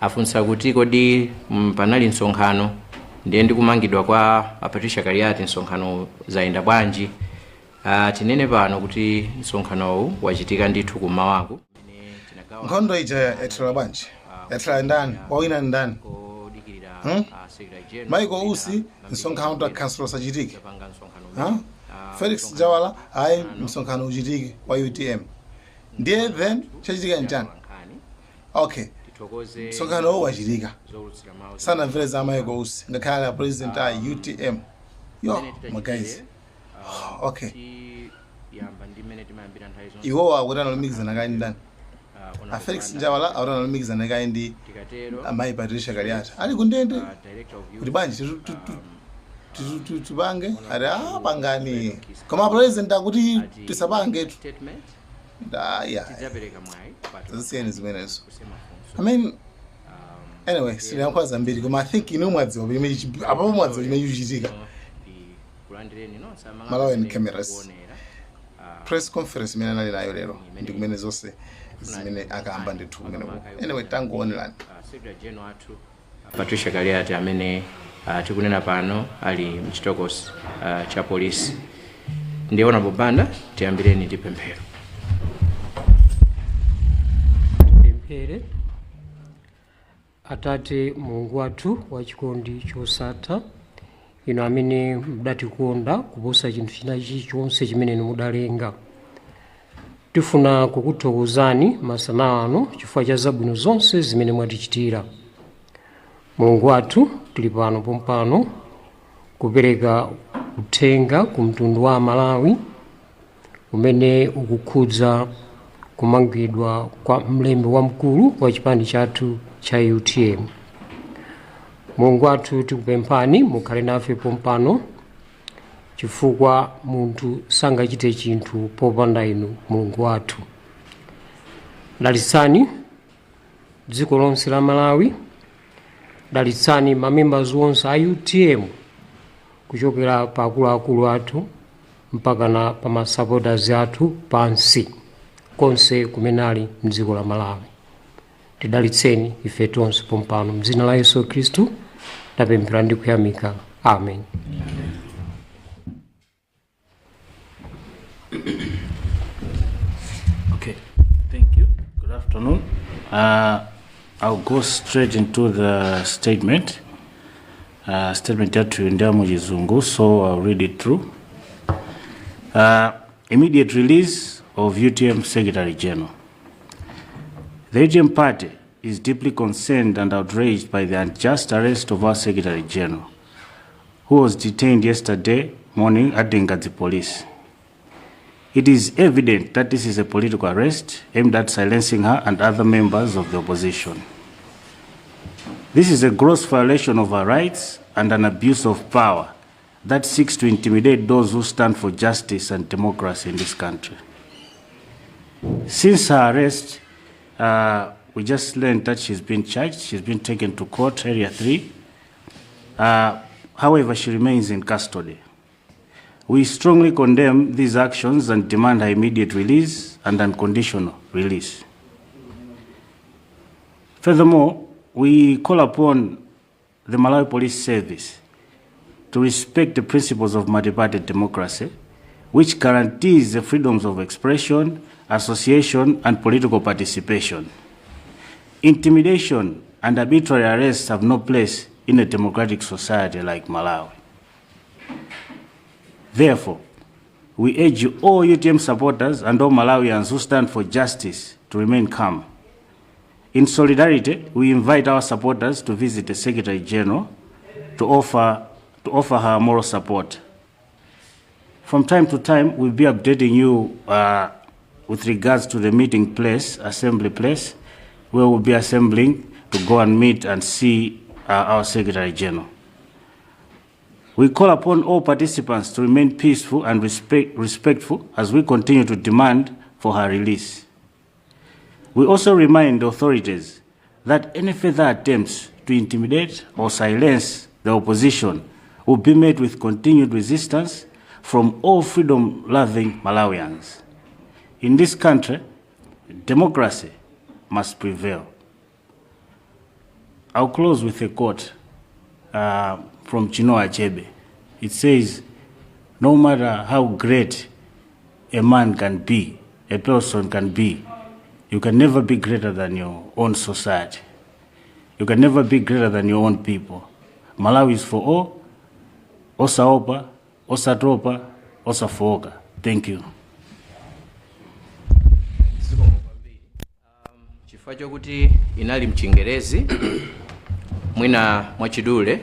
afunsa kuti kodi panali msonkhano ndiye ndikumangidwa kwa Patricia Kaliati msonkhano zaenda bwanji. Tinene pano kuti msonkhanowu wachitika ndithu kumawako. Nkhondo ija yathiwa bwanji? Yathiwa ndani? Wawina ndani? Maiko usi msonkhano ta council sajitiki. Felix Jawala ayi msonkhano ujitiki wa UTM. Ndiye then chachitika njani? Okay. Msonkhano wachitika. Sana vile za maiko usi ngakhala president a UTM. Yo, my guys. Okay. Iwo akutana lumikiza nakayi ndani? Felix Jawala akutana lumikiza nakayi ndi amayi Patricia Kaliati. Ali kundende kuti bwanji tubange ari pangani koma president akuti tisabange tu yeah zisiyeni zimenezo. I mean anyway sinakhwaza mbiri koma I think inomwadziwa apapo mwadziwa chimene chichitika. Malawi cameras press conference imene anali nayo lero ndi kumene zonse zimene akamba ndithu kumene. Anyway tangoonelani Patricia Kaliati amene tikunena pano ali mchitokosi cha polisi. Ndiona bobanda tiyambireni ndi pemphero. Pemphere. Atate Mulungu wathu wachikondi chosatha, ino amene mudatikonda kuposa chinthu china chilichonse chimene mudalenga. Tifuna kukuthokozani masana ano chifukwa cha zabwino zonse zimene mwatichitira. Mulungu wathu tili pano pompano kupereka uthenga ku mtundu wa Malawi umene ukukhudza kumangidwa kwa mlembi wamkulu wa chipani chathu cha UTM. Mulungu wathu tikupemphani mukhale nafe pompano chifukwa munthu sangachite chinthu popanda inu Mulungu wathu. Dalitsani dziko lonse la Malawi, dalitsani mamembers onse a UTM kuchokera pa akuluakulu athu mpaka na pa masupporters athu pansi konse kumene ali mdziko la Malawi. Tidalitseni ife tonse pompano m'dzina la Yesu Khristu tapemphera ndi kuyamika. Amen. Okay, thank you. Good afternoon. I'll go straight into the statement. Statement yatu ndewu Mujizungu, so I'll read it through. Immediate release of UTM Secretary General. The UTM party is deeply concerned and outraged by the unjust arrest of our Secretary General, who was detained yesterday morning at the Ngati police. It is evident that this is a political arrest aimed at silencing her and other members of the opposition. This is a gross violation of her rights and an abuse of power that seeks to intimidate those who stand for justice and democracy in this country. Since her arrest, we just learned that she's been charged. She's been taken to court, Area 3. However, she remains in custody. We strongly condemn these actions and demand her immediate release and unconditional release. Furthermore, we call upon the Malawi Police Service to respect the principles of multi-party democracy, which guarantees the freedoms of expression, association, and political participation. Intimidation and arbitrary arrests have no place in a democratic society like Malawi. Therefore, we urge all UTM supporters and all Malawians who stand for justice to remain calm. In solidarity, we invite our supporters to visit the Secretary General to offer her moral support. From time to time, we'll be updating you with regards to the meeting place, assembly place, where we'll be assembling to go and meet and see our Secretary General. We call upon all participants to remain peaceful and respectful as we continue to demand for her release. We also remind the authorities that any further attempts to intimidate or silence the opposition will be met with continued resistance from all freedom-loving Malawians. In this country, democracy must prevail. I'll close with a quote from Chinua Achebe. It says, no matter how great a man can be, a person can be, you can never be greater than your own society. You can never be greater than your own people. Malawi is for all, osaopa, osatopa, osafoka. Thank you. Chifukwa chokuti inali mchingerezi mwina mwachidule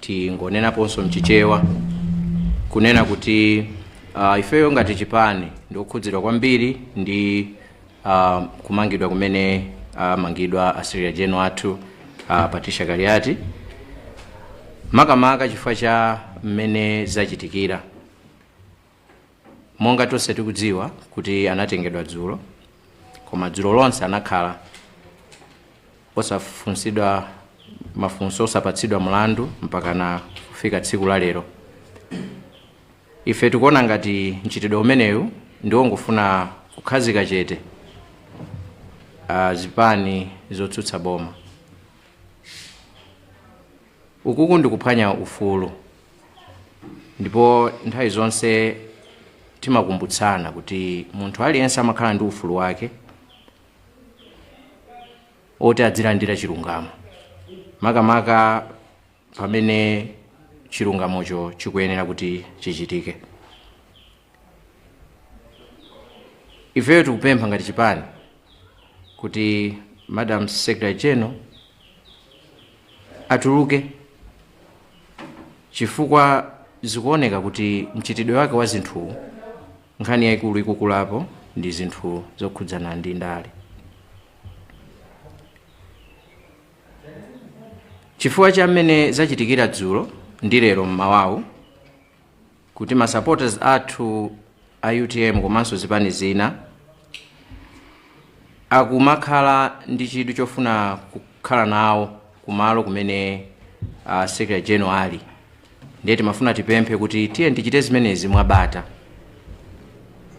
tingonenaponso mchichewa kunena kuti ifeyo ngati chipani ndikukhudzidwa kwambiri ndi kumangidwa kumene mangidwa Secretary General athu Patricia Kaliati makamaka chifukwa cha mmene zachitikira. Monga tonse tikudziwa kuti anatengedwa dzulo, koma dzulo lonse anakhala osafunsidwa mafunso, osapatsidwa mlandu mpaka na kufika tsiku la lero. Ife tikuona ngati mchitidwe umenewu ndiwo ngofuna kukhazika chete zipani zotsutsa boma. Ukuku ndikuphwanya ufulu, ndipo nthawi zonse timakumbutsana kuti munthu aliyense amakhala ndi ufulu wake oti adzilandira chilungamo, makamaka pamene chilungamocho chikuyenera kuti chichitike. Ifeyo tikupempha ngati chipani kuti Madam Secretary General atuluke, chifukwa zikuoneka kuti mchitidwe wake wa zinthu nkhani yaikulu ikukulapo ndi zinthu zokhudzana ndi ndale. Chifukwa cha mmene zachitikira dzulo ndi lero mmawawu kuti ma supporters athu a UTM komanso zipani zina akumakhala ndi chidwi chofuna kukhala nawo kumalo kumene Secretary General ali. Ndiye timafuna tipemphe kuti tiye tichite zimenezi mwabata,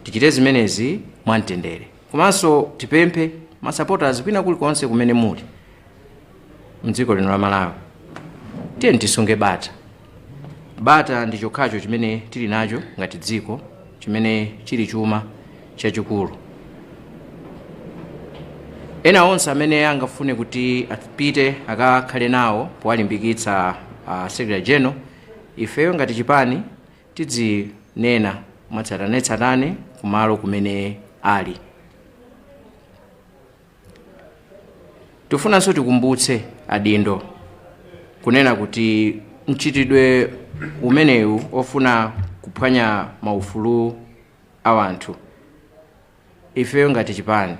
tichite zimenezi mwamtendere, komanso tipemphe ma supporters kwina kulikonse kumene muli mdziko lino la Malawi tiye tisunge bata. Bata ndi chokhacho chimene tili nacho ngati dziko, chimene chili chuma chachikulu. Ena onse amene angafune kuti apite akakhale nawo powalimbikitsa Secretary General, ifeyo ngati chipani tidzinena mwatsatanetsatane kumalo kumene ali. Tifunanso tikumbutse adindo kunena kuti mchitidwe umenewu ofuna kuphwanya maufulu a anthu, ifeyo ngati chipani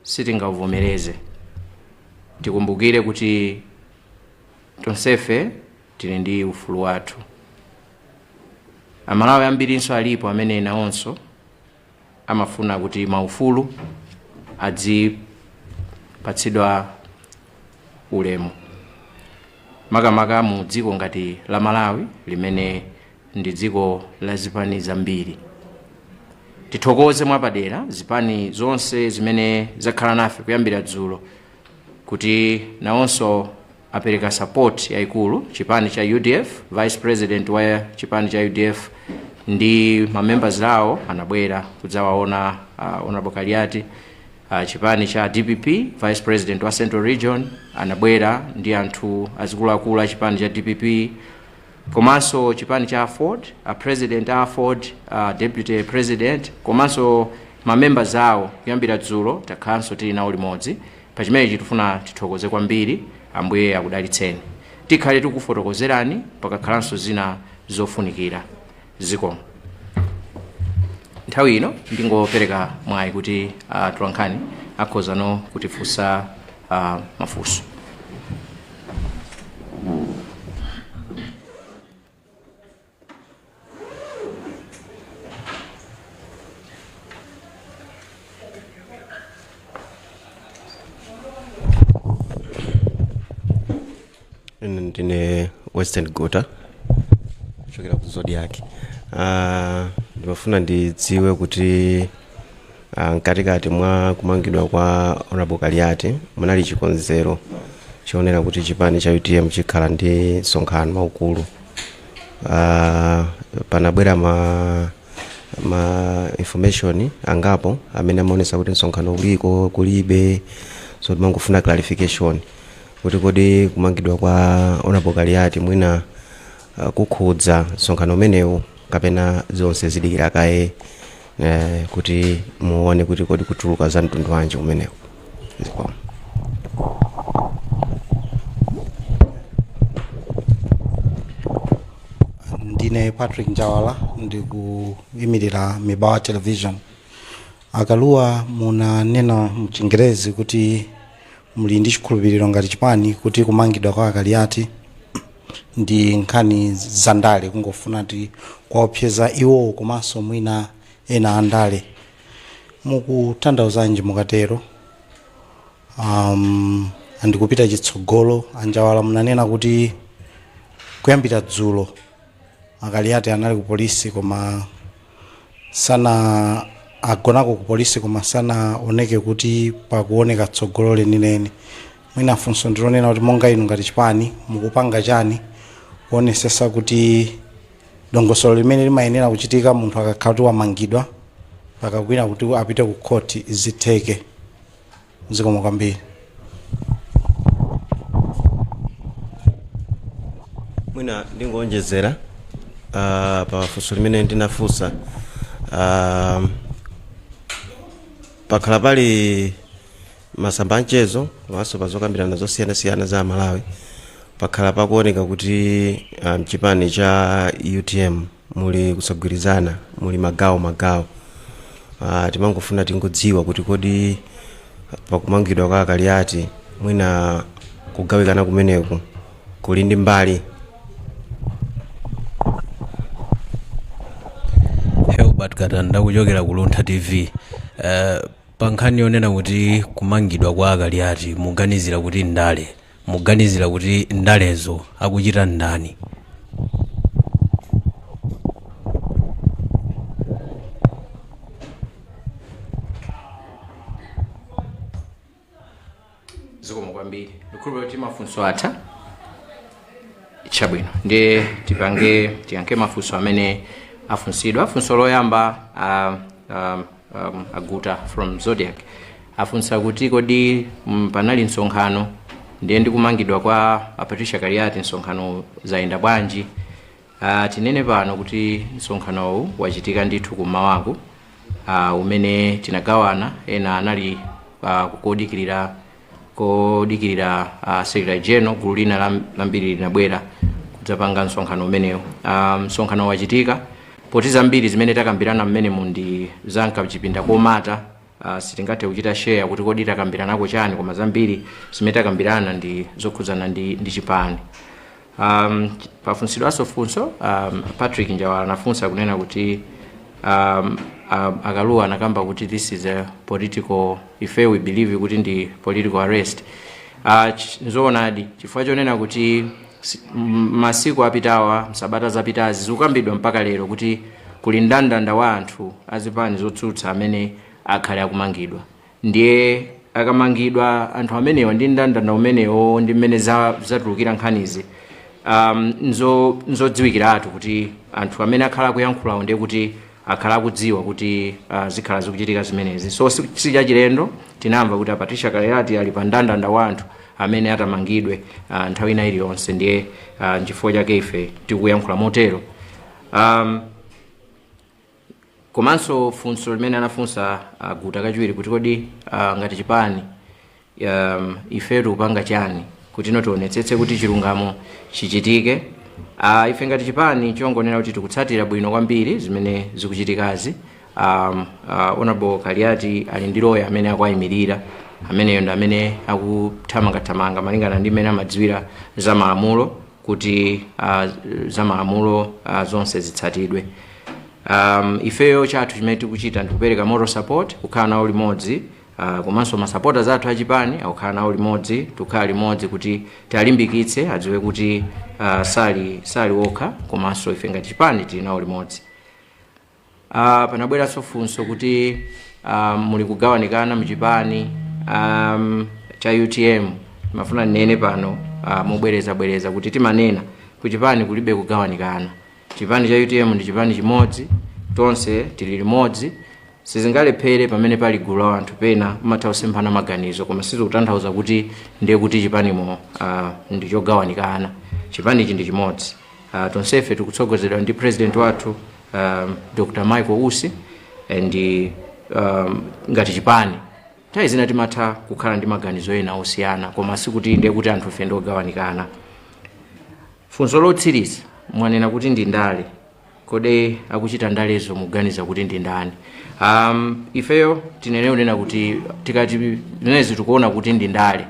sitingavomereze. Tikumbukire kuti tonsefe tili ndi ufulu wathu. Amalawi ambirinso alipo amene nawonso amafuna kuti maufulu adzipatsidwa ulemu, makamaka mu dziko ngati la Malawi limene ndi dziko la zipani zambiri. Tithokoze mwapadera zipani zonse zimene zakhala nafe kuyambira dzulo kuti nawonso apereka support yaikulu. Chipani cha UDF, Vice President wa chipani cha UDF ndi ma members lawo anabwera kudzawaona Honorable Kaliati. Chipani cha DPP, Vice President wa Central Region anabwera ndi anthu azikuluakulu a chipani cha DPP, komanso chipani cha Ford, President a Ford, Deputy President, komanso ma members awo kuyambira dzulo takhalanso tili nawo limodzi. Pachimene tifuna tithokoze kwambiri, Ambuye akudalitseni. Tikhale tikufotokozerani pakakhalanso zina zofunikira ziko. Nthawi ino ndingopereka mwayi kuti tulankhani akhozano kutifunsa mafunso. Ndine Western Gota kuchokera ku Zodiac. Ndimafuna ndidziwe kuti mkatikati mwa kumangidwa kwa Honorable Kaliati munali chikonzero chionera kuti chipani cha UTM chikhala ndi msonkhano waukulu. Panabwera ma information angapo amene amaonesa kuti msonkhano uliko kulibe, so timangofuna clarification kuti kodi kumangidwa kwa Honorable Kaliati mwina kukhudza msonkhano umenewu kapena zonse zidikira kaye kuti muone kuti kodi kutuluka za mtundu wanji umenewu. Ndine Patrick Njawala ndikuyimirira Mibawa Television. Akaluwa munanena mchingerezi kuti muli ndi chikhulupiriro ngati chipani kuti kumangidwa kwa Kaliati ndi nkhani zandale, kungofuna kuti kwaopseza iwo komanso mwina ena andale. Mukutandauzanji mukatero? Andikupita chitsogolo. Anjawala munanena kuti kuyambira dzulo Kaliati anali ku polisi koma sana agonako ku polisi koma sana oneke kuti pakuoneka tsogolo lenileni. Mwina funso ndilonena kuti monga inu ngati chipani mukupanga chani kuonesesa kuti dongosolo limene limayenera kuchitika munthu akakhala kuti wamangidwa pakakwina kuti apite ku court izitheke. Zikomo kwambiri. Mwina ndingonjezera pa funso limene ndinafunsa, pakhala pali masamba anchezo komanso pazokambirana zosiyana-siyana za Malawi, pakhala pakuoneka kuti mchipani cha UTM muli kusagwirizana, muli magawo. Timangofuna tingodziwa kuti kodi pakumangidwa kwa Kaliati mwina kugawikana kumeneku kuli ndi mbali. But katanda kuchokera ku Luntha TV. Pankhani yonena kuti kumangidwa kwa Kaliati muganizira kuti ndale, muganizira kuti ndalezo akuchita ndani? Zikomo kwambiri. Ndikhulupirira kuti mafunso atha chabwino ndi tiyanke mafunso amene afunsidwa. Funso loyamba Aguta from Zodiac afunsa kuti kodi panali msonkhano ndiye ndikumangidwa kwa Patricia Kaliati msonkhano zayenda bwanji? Tinene pano kuti msonkhanowu wachitika ndithu kummawaku, umene tinagawana ena anali kodikirira Secretary General, gulu lina lambiri linabwera kudzapanga msonkhano umenewu. Msonkhano wachitika poti zambiri zimene takambirana mmene mundi zanka chipinda komata, sitingathe kuchita share kuti kodi takambiranako chani, koma zambiri zimene takambirana ndi zokhudzana ndi chipani. Pafunsidwanso funso Patrick Njawala anafunsa kunena kuti akaluwa anakamba kuti this is a political, ife we believe kuti ndi political arrest. Nzoonadi chifukwa chonena kuti masiku apitawa, msabata zapitazi zikukambidwa mpaka lero kuti kuli ndandanda wa anthu azipani zotsutsa amene akhale akumangidwa. Ndiye akamangidwa anthu amenewa ndi ndandanda umenewo ndi mmene zatulukira nkhanizi, nzodziwikiratu kuti anthu amene akhala kuyankhulawo ndiye kuti akhala akudziwa kuti zikhala zikuchitika zimenezi. So sichachilendo tinamva kuti Patricia Kaliati ali pa ndandanda wa anthu amene atamangidwe nthawi ina iliyonse, ndiye nchifukwa chake ife tikuyankhula motero. Komanso funso limene anafunsa Aguta kachiwiri kuti kodi ngati chipani ife tikupanga chani kuti tionetsetse kuti chilungamo chichitike. Ife ngati chipani chongonera kuti tikutsatira bwino kwambiri zimene zikuchitikazi. Honorable Kaliati ali ndi lawyer amene akuyimirira, ameneyo ndi amene akuthamangathamanga malingana ndi mmene amadziwira za malamulo kuti za malamulo zonse zitsatidwe. Ifeyo chathu chimene tikuchita ndikupereka moral support, kukhala nawo limodzi, komanso masupporters athu achipani akukhala nawo limodzi, tukhala limodzi kuti talimbikitse adziwe kuti sali wokha, komanso ife ngati chipani tili nawo limodzi. Panabweranso funso kuti muli kugawanikana mchipani cha UTM mafuna nene pano mubwereza kuti timanena kuchipani kulibe kugawanikana. Chipani cha UTM ndi chipani chimodzi, tonse tili limodzi, sizingalephere pamene pali gulu la anthu pena umatha kusemphana maganizo, koma sizikutanthauza kuti ndiye kuti chipanimo ndi chogawanikana. Chipani ichi ndi chimodzi. Tonsefe tikutsogozedwa ndi president wathu Dr. Michael Usi, ndi ngati chipani nthawi zina timatha kukhala ndi maganizo ena osiyana, koma sikuti ndiye kuti anthu fe ndogawanikana. Funso lotsiriza mwanena kuti ndi ndale, kodi akuchita ndalezo muganiza kuti ndi ndani? Ifeyo tinenena kuti tikati zinezi tikuona kuti ndi ndale,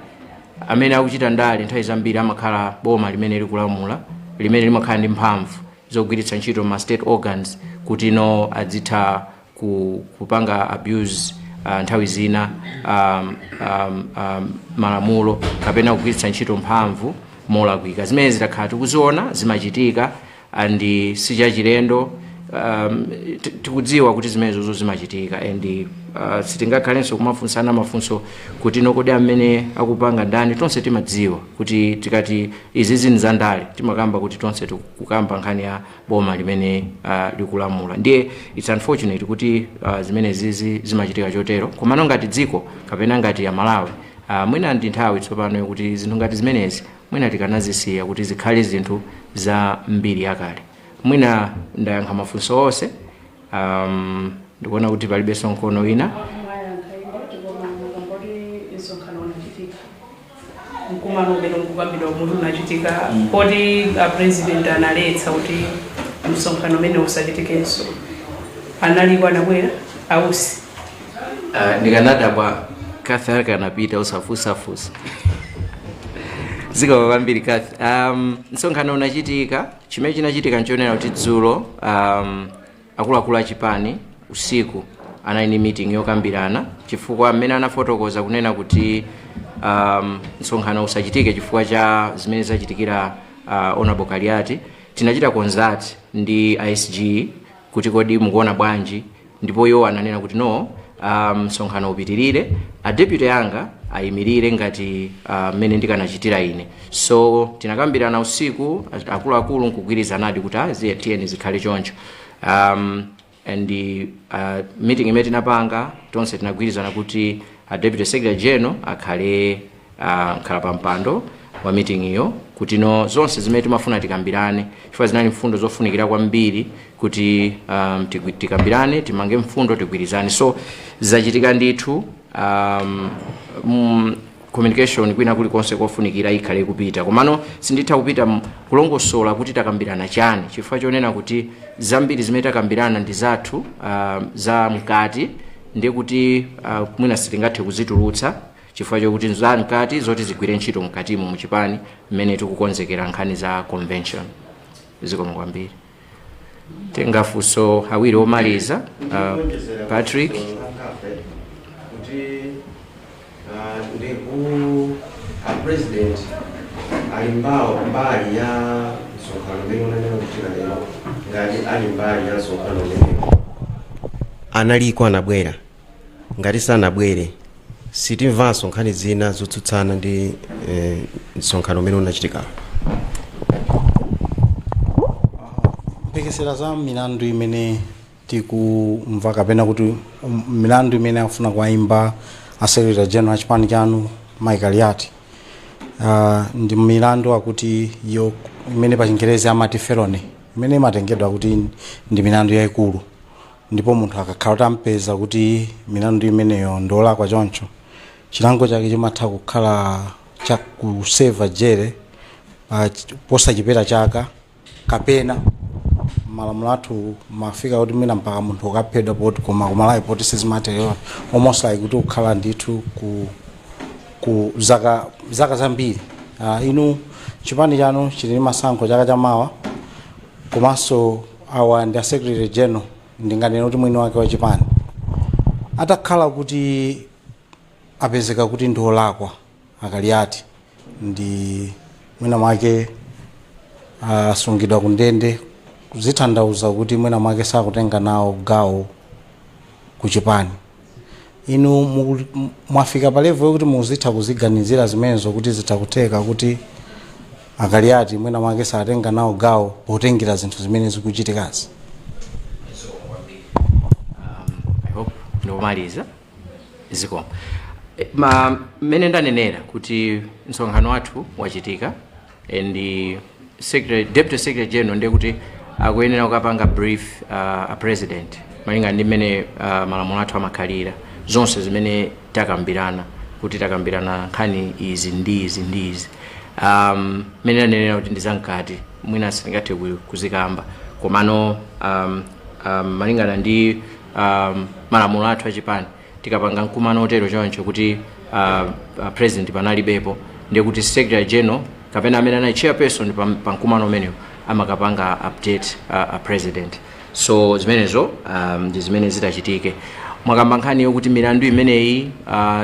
amene akuchita ndale nthawi zambiri amakhala boma limene likulamula, limene limakhala ndi mphamvu zogwiritsa ntchito ma state organs kuti no adzitha kupanga abuse nthawi zina malamulo kapena kugwiritsa ntchito mphamvu molakwika. Zimene zitakhala tikuziona zimachitika, andi sichachilendo, tikudziwa kuti zimenezo zimachitika, and sitingakhalenso kumafunsana mafunso kuti nokodi amene akupanga ndani. Tonse timadziwa kuti tikati izi zini za ndale timakamba kuti tonse tikukamba nkhani ya boma limene likulamula. Ndiye it's unfortunate kuti zimene zizi zimachitika chotero, komano ngati dziko kapena ngati ya Malawi mwina ndi nthawi tsopano kuti zinthu ngati zimenezi mwina tikanazisiya kuti zikhale zinthu za mbiri yakale. Mwina ndayankha mafunso onse, ndikuona kuti palibe sonkono wina. Mkumano ubeno mkukambidwa munthu unachitika poti president analetsa kuti msonkhano umene usachitikenso, analiko anabwera ausi ndikanadabwa Kathy kanapita usafusafusa ziko kwambiri Kathy. Msonkhano unachitika, chimene chinachitika nchonena kuti dzulo akuluakulu a chipani usiku anali meeting yokambirana, chifukwa amene anafotokoza kunena kuti msonkhano usachitike chifukwa cha zimene zachitikira Honorable Kaliati. Tinachita consult ndi ISG kuti kodi mukuona bwanji, ndipo yo ananena kuti no, msonkhano upitirire, a deputy yanga ayimirire ngati mmene ndikanachitira ine. So tinakambirana usiku, akuluakulu nkugwirizanadi kuti tiyeni zikhale choncho. And meeting imene tinapanga tonse tinagwirizana kuti Deputy Secretary General akhale khala pampando wa meeting iyo, kuti no zonse zimene timafuna tikambirane, chifukwa zinali mfundo zofunikira kwambiri kuti tikambirane, timange mfundo, tigwirizane. So zachitika ndithu, communication kwina kuli konse kofunikira ikhale kupita, komano sinditha kupita kulongosola kuti takambirana chani, chifukwa chonena kuti zambiri zimene takambirana ndi zathu za mkati, ndiye kuti mwina sitingathe kuzitulutsa chifukwa chokuti za mkati zoti zigwire ntchito mkatimo muchipani mmene tikukonzekera nkhani za convention. Zikomo kwambiri. Tenga funso awiri omaliza, Patrick. Ndewu president alimbao mbali ya msonkhano umene unanena kuchita lero, ngati ali mbali ya msonkhano umene analiko anabwera, ngati sanabwere sitimvanso nkhani zina zotsutsana ndi msonkhano umene unachitika. Mpekesera za milandu imene tikumva kapena kuti milandu imene afuna kuimba a Secretary General chipani chanu Michael Yati, ndi milandu akuti yo imene pa Chingerezi amati felony, imene imatengedwa kuti ndi milandu yayikulu, ndipo munthu akakhala tampeza kuti milandu imeneyo ndola kwa choncho, chilango chake chimatha kukhala cha kuseva jere posachepera chaka kapena malamulo athu mafika kuti mina mpaka munthu ukaphedwa poti koma kumalawi poti sizimaterial almost like kuti ukhala ndithu ku zaka zambiri. Inu chipani chanu chili masankho chaka chamawa, komanso awa ndi a Secretary General ndinganena kuti mwini wake wa chipani atakhala kuti apezeka kuti ndi olakwa Akaliati, ndi mwina mwake asungidwa kundende, kuzithandauza kuti mwina mwake sakutenga nawo gawo kuchipani. inu mwafika pa level yokuti muzitha kuziganizira zimenezo kuti zitakuteka kuti akaliati mwina mwake satenga nawo gawo potengera zinthu zimene zikuchitikazi. I hope ndikumaliza ziko mmene ndanenera kuti msonkhano wathu wachitika and Deputy Secretary General ndiye kuti akuyenera kukapanga brief a president malinga ndi mmene malamulo athu amakhalira zonse zimene takambirana kuti takambirana nkhani izi ndi izi ndi izi mmene ndanenera kuti ndizamkati mwina sindingathe kuzikamba komano malingana ndi malamulo athu achipani tikapanga mkumano otero choncho kuti president panalibepo ndiye kuti Secretary General kapena amene anali chairperson pa mkumano umenewo amakapanga update a president. So zimenezo ndi zimene zitachitike mwakamba nkhani yokuti milandu imeneyi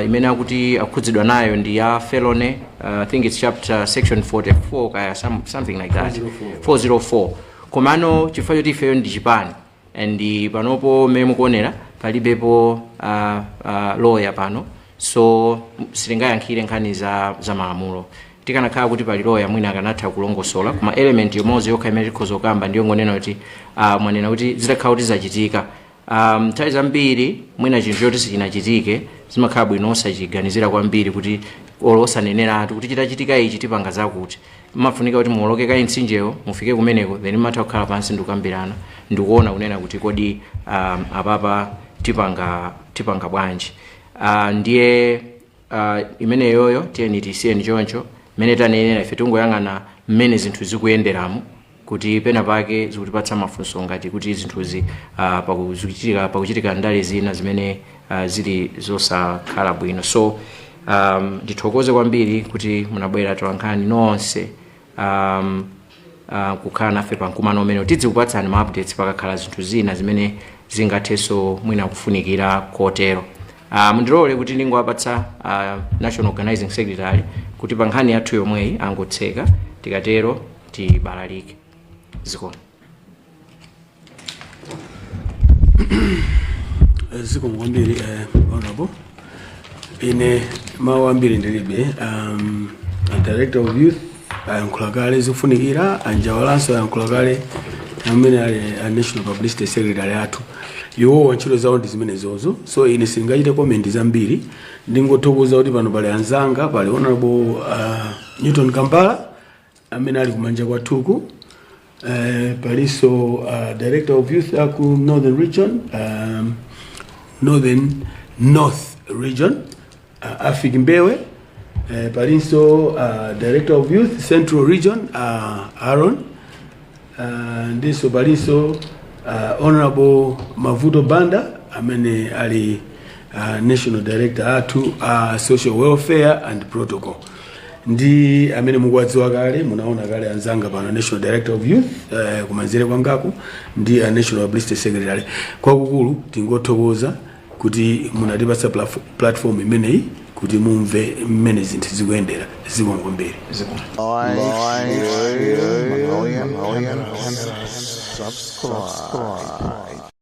imene akuti akhudzidwa nayo ndi ya felony, I think it's chapter section 44 kaya something like that 404 komano chifukwa choti ifeyo ndi chipani and panopo mmene mukuonera palibepo lawyer pano, so sitingayankhire nkhani za malamulo. Tikanakhala kuti pali lawyer mwina akanatha kulongosola koma element yomodzi yokha imene tikhoza kukamba ndiyo ngonena kuti mwanena kuti zitakhala kuti zachitika nthawi zambiri mwina chinthu choti sichinachitike zimakhala bwino osachiganizira kwambiri kuti osaneneratu kuti chitachitika ichi tipanga zakuti mafunika kuti muoloke kayi mtsinjewo mufike kumeneko then matha kukhala pansi ndikukambirana ndikuona kunena kuti kodi apapa tipanga bwanji. Ndiye imene yoyo tiyeni tisiyeni choncho mmene tanenera ife tungoyang'ana mmene zinthu zikuyenderamo kuti pena pake zikutipatsa mafunso ngati kuti zinthuzi pakuchitika ndale zina zimene zili zosakhala bwino. So ndithokoze kwambiri kuti munabwera tolankhani nonse kukhala nafe pa mkumano umene tidzikupatsani ma updates pakakhala zinthu zina zimene zingathenso mwina kufunikira kotero. Mundilole kuti ndingowapatsa National Organizing Secretary kuti pa nkhani yathu yomweyi angotseka tikatero tibalalike. Ziko kwambiri honorable ine mawu ambiri ndilibe. Director of Youth ayankhula kale zofunikira, anjawalanso ayankhula kale amene ali National Publicity Secretary athu iwo ntchito zawo ndi zimenezozo, so ine singachite comment zambiri. Ndingothokoza kuti pano pali anzanga, pali honorable Newton Kampala amene ali kumanja kwathuku, palinso Director of Youth aku Northern Region, North Region Afik Mbewe, palinso Director of Youth Central Region Aaron, ndiso palinso Honorable Mavuto Banda amene ali National Director athu Social Welfare and Protocol. Ndi amene mukuwadziwa kale, munaona kale anzanga pano National Director of Youth kumanzere kwangaku ndi National Publicity Secretary. Kwakukulu tingothokoza kuti munatipatsa platform imeneyi kuti mumve mmene zinthu zikuyendera. Zikomo. Subscribe.